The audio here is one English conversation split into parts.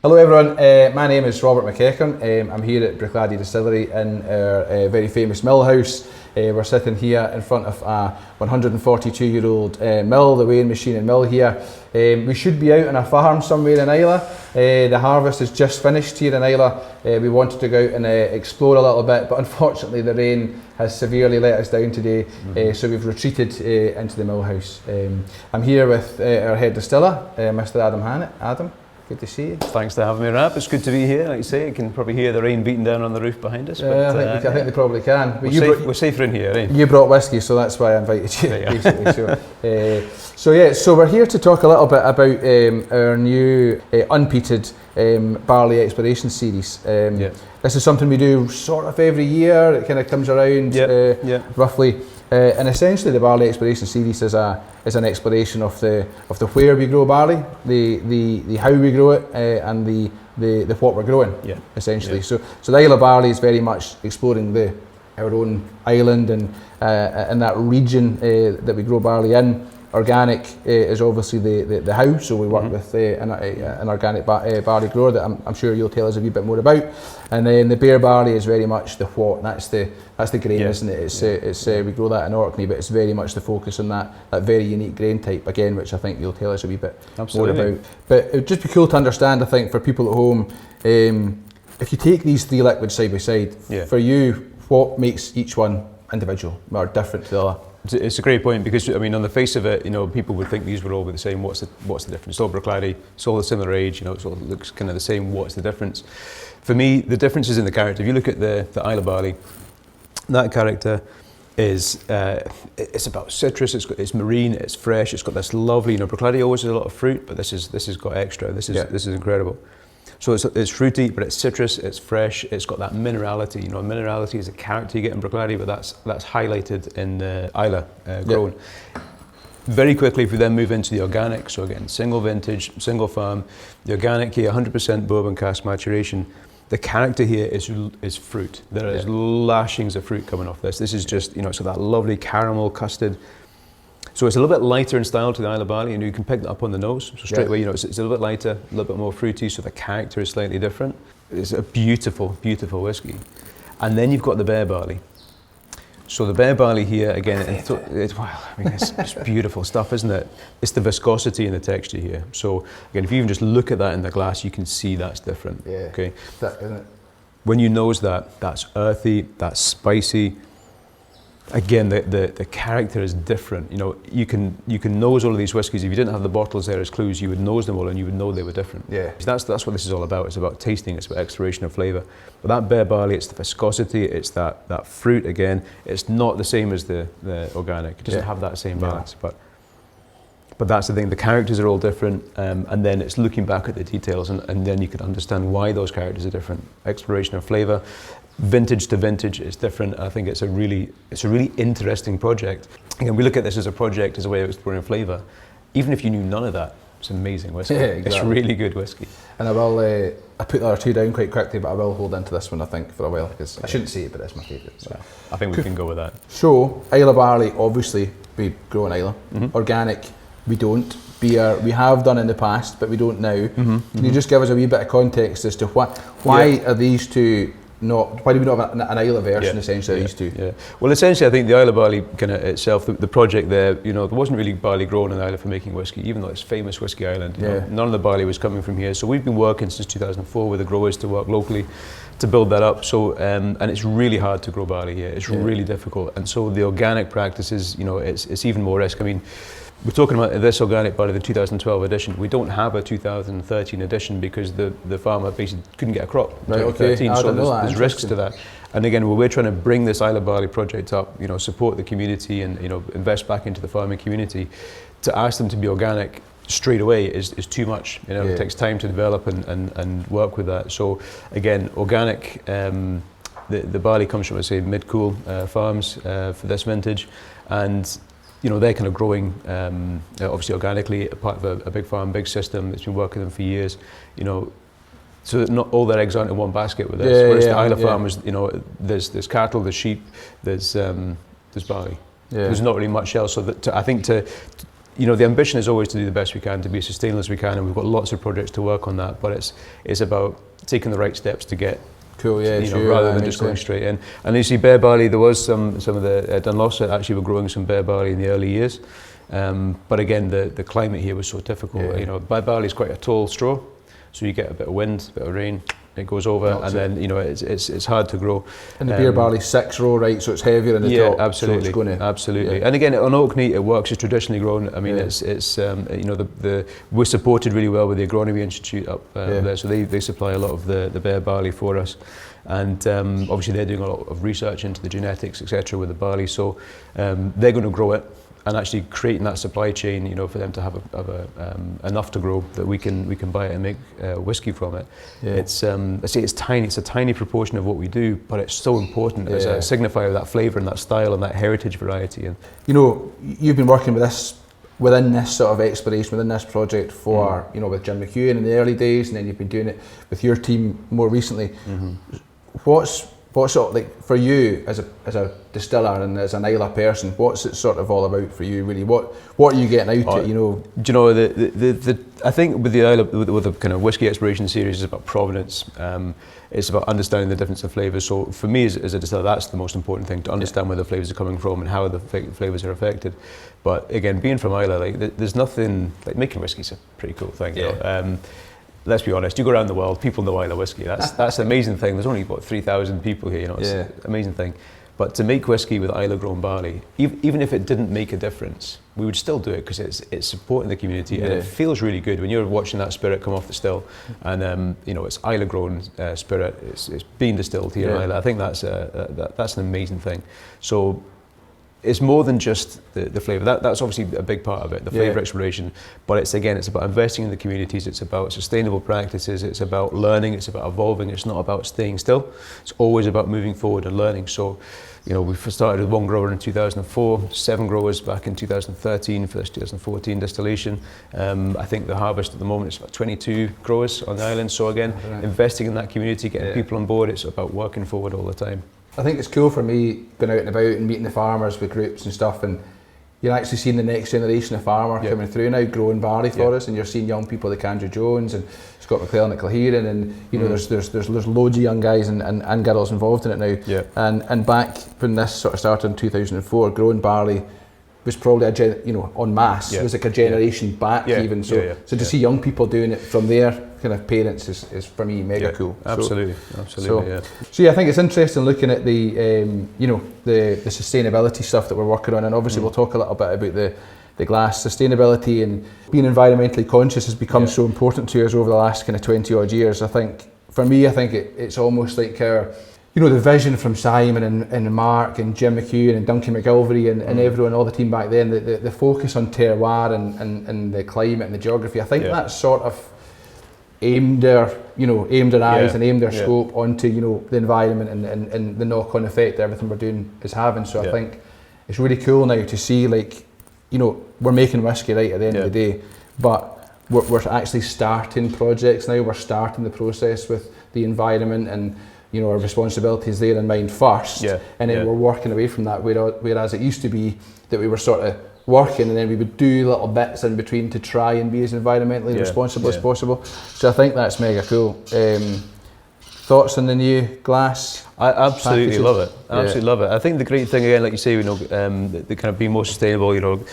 Hello everyone, my name is Robert McEachern. I'm here at Barley Distillery in our very famous mill house. We're sitting here in front of a 142-year-old mill, the weighing machine and mill here. We should be out on a farm somewhere in Islay. The harvest is just finished here in Islay. We wanted to go out and explore a little bit, but unfortunately the rain has severely let us down today, so we've retreated into the mill house. I'm here with our head distiller, Mr. Adam Hannett. Adam, good to see you. Thanks for having me, Rab. It's good to be here. Like you say, you can probably hear the rain beating down on the roof behind us. But, I think they probably can. But we're safer in here, eh? You brought whiskey, so that's why I invited you, basically. So we're here to talk a little bit about our new unpeated Barley Exploration series. This is something we do sort of every year. It kind of comes around roughly. And essentially the Barley Exploration series is an exploration of the where we grow barley, the how we grow it, and the what we're growing, essentially. So the Isle of Barley is very much exploring our own island and that region that we grow barley in. Organic is obviously the how, so we work with an organic barley grower that I'm sure you'll tell us a wee bit more about. And then the beer barley is very much the what. That's the grain, isn't it? It's we grow that in Orkney, but it's very much the focus on that very unique grain type again, which I think you'll tell us a wee bit more about. But it would just be cool to understand, I think, for people at home, if you take these three liquids side by side, for you, what makes each one individual or different to the other? It's a great point because, I mean, on the face of it, people would think these were all the same. What's the difference? It's all Barclay, it's all a similar age, it all looks kind of the same. What's the difference? For me, the difference is in the character. If you look at the Isle of Barley, that character is, it's about citrus, it's marine, it's fresh, it's got this lovely, Barclay always has a lot of fruit, but this has got extra. This is incredible. So it's fruity, but it's citrus, it's fresh, it's got that minerality. Minerality is a character you get in Barclay, but that's highlighted in the Islay grown. Very quickly, if we then move into the organic, so again, single vintage, single farm, the organic here, 100% bourbon cask maturation. The character here is fruit. There is lashings of fruit coming off this. This is just, it's got that lovely caramel custard. So it's a little bit lighter in style to the Isle of Barley, and you can pick that up on the nose. So straight away, it's a little bit lighter, a little bit more fruity, so the character is slightly different. It's a beautiful, beautiful whiskey. And then you've got the bear barley. So the bear barley here, again, it's beautiful stuff, isn't it? It's the viscosity and the texture here. So again, if you even just look at that in the glass, you can see that's different. Yeah, okay. That, isn't it? When you nose that, that's earthy, that's spicy. Again, the character is different. You can nose all of these whiskies. If you didn't have the bottles there as clues, you would nose them all and you would know they were different. Yeah. That's what this is all about. It's about tasting, it's about exploration of flavour. But that bear barley, it's the viscosity, it's that fruit again. It's not the same as the organic. It doesn't have that same balance. But that's the thing, the characters are all different, and then it's looking back at the details and then you can understand why those characters are different. Exploration of flavour. Vintage to vintage is different. I think it's a really interesting project. Again, we look at this as a project, as a way of exploring flavour. Even if you knew none of that, it's amazing whiskey. It's really good whiskey. And I put the other two down quite quickly, but I will hold into this one, I think, for a while, because I shouldn't say it, but it's my favourite. So. I think we can go with that. So, Isle of Barley, obviously, we grow in Islay. Organic, we don't. Beer, we have done in the past, but we don't now. Can you just give us a wee bit of context as to why are these two why do we not have an Islay version essentially of these two? Yeah. Well, essentially, I think the Isle of Barley kind of itself, the project there, there wasn't really barley grown in Islay for making whiskey, even though it's famous whiskey island. None of the barley was coming from here. So we've been working since 2004 with the growers to work locally to build that up. So and it's really hard to grow barley here. It's really difficult. And so the organic practices, it's even more risk. I mean, we're talking about this organic barley, the 2012 edition. We don't have a 2013 edition because the farmer basically couldn't get a crop in 2013, so there's risks to that. And again, we're trying to bring this Isle of Barley project up, support the community and invest back into the farming community. To ask them to be organic straight away is too much. It takes time to develop and work with that. So again, organic, the barley comes from, say, mid-cool farms for this vintage, and they're kind of growing, obviously organically, part of a big farm, big system that's been working with them for years. So not all their eggs aren't in one basket with this. Whereas the Isle of farmers, there's cattle, there's sheep, there's barley. There's not really much else. So I think you know, the ambition is always to do the best we can, to be as sustainable as we can, and we've got lots of projects to work on that. But it's about taking the right steps to get. Cool, yeah, you know, rather than just going straight in. And you see bear barley, there was some of the Dunlosset actually were growing some bear barley in the early years. But again, the climate here was so difficult. Yeah. You know, bear barley is quite a tall straw, so you get a bit of wind, a bit of rain, it goes over, and then you know it's hard to grow. And the beer barley 6 row, right? So it's heavier in the top. Absolutely, so it's absolutely. Yeah. And again, on oak neat, it works. It's traditionally grown. I mean, it's you know, we're supported really well with the Agronomy Institute up there, so they supply a lot of the bear barley for us. And obviously they're doing a lot of research into the genetics, etc., with the barley. So they're going to grow it, and actually creating that supply chain, you know, for them to have enough to grow that we can buy it and make whiskey from it. Yeah. It's I say it's tiny. It's a tiny proportion of what we do, but it's so important as a signifier of that flavour and that style and that heritage variety. And you know, you've been working with this within this sort of exploration, within this project for you know, with Jim McEachern in the early days, and then you've been doing it with your team more recently. What's sort of like for you as a distiller and as an Islay person? What's it sort of all about for you, really? What are you getting out of it? You know, do you know the I think with the Islay, with the kind of whiskey exploration series, is about provenance. It's about understanding the difference in flavours. So for me as a distiller, that's the most important thing, to understand where the flavours are coming from and how the flavours are affected. But again, being from Islay, like there's nothing like making whiskey's a pretty cool thing. You know? Let's be honest, you go around the world, people know Islay whiskey. That's an amazing thing. There's only about 3,000 people here, you know, it's an amazing thing. But to make whiskey with Islay grown barley, even if it didn't make a difference, we would still do it because it's supporting the community and it feels really good when you're watching that spirit come off the still, and you know, it's Islay grown spirit, it's being distilled here in Islay. I think that's an amazing thing. So it's more than just the flavour. That's obviously a big part of it, the flavour exploration. But it's about investing in the communities. It's about sustainable practices. It's about learning. It's about evolving. It's not about staying still. It's always about moving forward and learning. So, you know, we started with 1 grower in 2004, 7 growers back in 2013 for this 2014 distillation. I think the harvest at the moment is about 22 growers on the island. So again, investing in that community, getting people on board. It's about working forward all the time. I think it's cool for me going out and about and meeting the farmers with groups and stuff, and you're actually seeing the next generation of farmer coming through now, growing barley for us, and you're seeing young people like Andrew Jones and Scott McClellan at Kilheran, and you know, there's loads of young guys and girls involved in it now. And back when this sort of started in 2004, growing barley was probably en masse. It was like a generation back even. So to see young people doing it from their kind of parents is for me mega cool. Absolutely. So I think it's interesting looking at the the sustainability stuff that we're working on, and obviously we'll talk a little bit about the glass sustainability, and being environmentally conscious has become so important to us over the last kind of 20 odd years. I think for me, it's almost like our, you know, the vision from Simon and Mark and Jim McEachern and Duncan McGilvery and everyone, all the team back then, the focus on terroir and the climate and the geography. I think that sort of aimed their eyes and aimed their scope onto, you know, the environment and the knock-on effect that everything we're doing is having. So I think it's really cool now to see, like, you know, we're making whiskey right at the end of the day, but we're actually starting projects now. We're starting the process with the environment, and you know, our responsibility is there in mind first, and then we're working away from that. Whereas it used to be that we were sort of working, and then we would do little bits in between to try and be as environmentally responsible as possible. So I think that's mega cool. Thoughts on the new glass? I absolutely love it. Absolutely love it. I think the great thing, again, like you say, you know, the kind of being more sustainable, you know,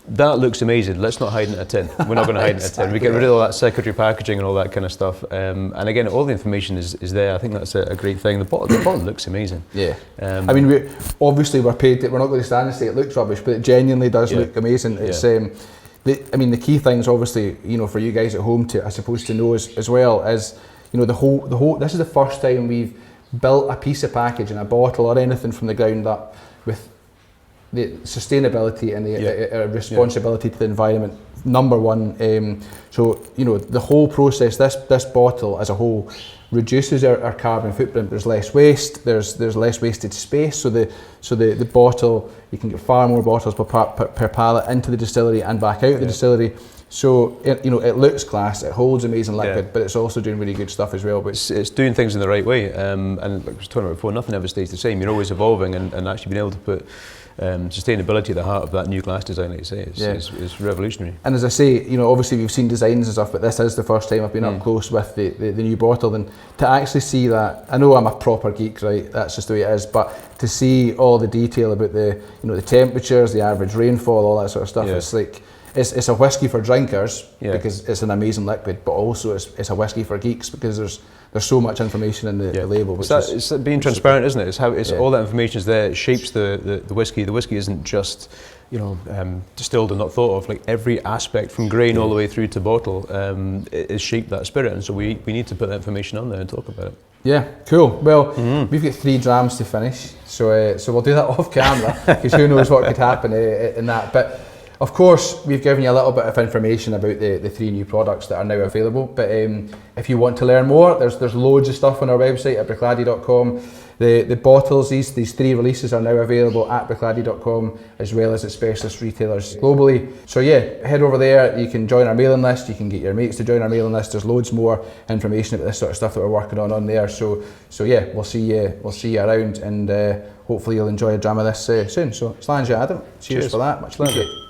that looks amazing. Let's not hide in a tin. We're not going to hide in a tin. We get rid of all that secondary packaging and all that kind of stuff. And again, all the information is there. I think that's a great thing. The bottle looks amazing. I mean, we're paid. We're not going to stand and say it looks rubbish, but it genuinely does look amazing. It's I mean, the key things, obviously, you know, for you guys at home to, I suppose, to know as well, is, you know, the whole. This is the first time we've built a piece of packaging, a bottle or anything from the ground up with the sustainability and the responsibility to the environment, number one. So, you know, the whole process, this bottle as a whole reduces our carbon footprint. There's less waste, there's less wasted space, so the bottle, you can get far more bottles per pallet into the distillery and back out the distillery. So it looks class, it holds amazing liquid, but it's also doing really good stuff as well. But it's doing things in the right way, and like I was talking about before, nothing ever stays the same. You're always evolving, and actually being able to put sustainability at the heart of that new glass design, like you say, is revolutionary. And as I say, you know, obviously we've seen designs and stuff, but this is the first time I've been up close with the new bottle, and to actually see that, I know I'm a proper geek, right? That's just the way it is, but to see all the detail about the, you know, the temperatures, the average rainfall, all that sort of stuff, it's like, it's a whiskey for drinkers because it's an amazing liquid, but also it's a whiskey for geeks because there's so much information in the label. Which it's being transparent, isn't it? It's how all that information is there. It shapes the whiskey. The whiskey isn't just, you know, distilled and not thought of. Like every aspect from grain all the way through to bottle is shaped that spirit, and so we need to put that information on there and talk about it. Yeah, cool. Well, we've got 3 drams to finish, so we'll do that off camera because who knows what could happen in that. But of course, we've given you a little bit of information about the 3 new products that are now available, but if you want to learn more, there's loads of stuff on our website at Bruichladdich.com. The bottles, these 3 releases are now available at Bruichladdich.com as well as at specialist retailers globally. So yeah, head over there, you can join our mailing list, you can get your mates to join our mailing list. There's loads more information about this sort of stuff that we're working on there. So yeah, we'll see you around, and hopefully you'll enjoy a dram of this soon. So slán you, Adam. Cheers for that, much appreciated.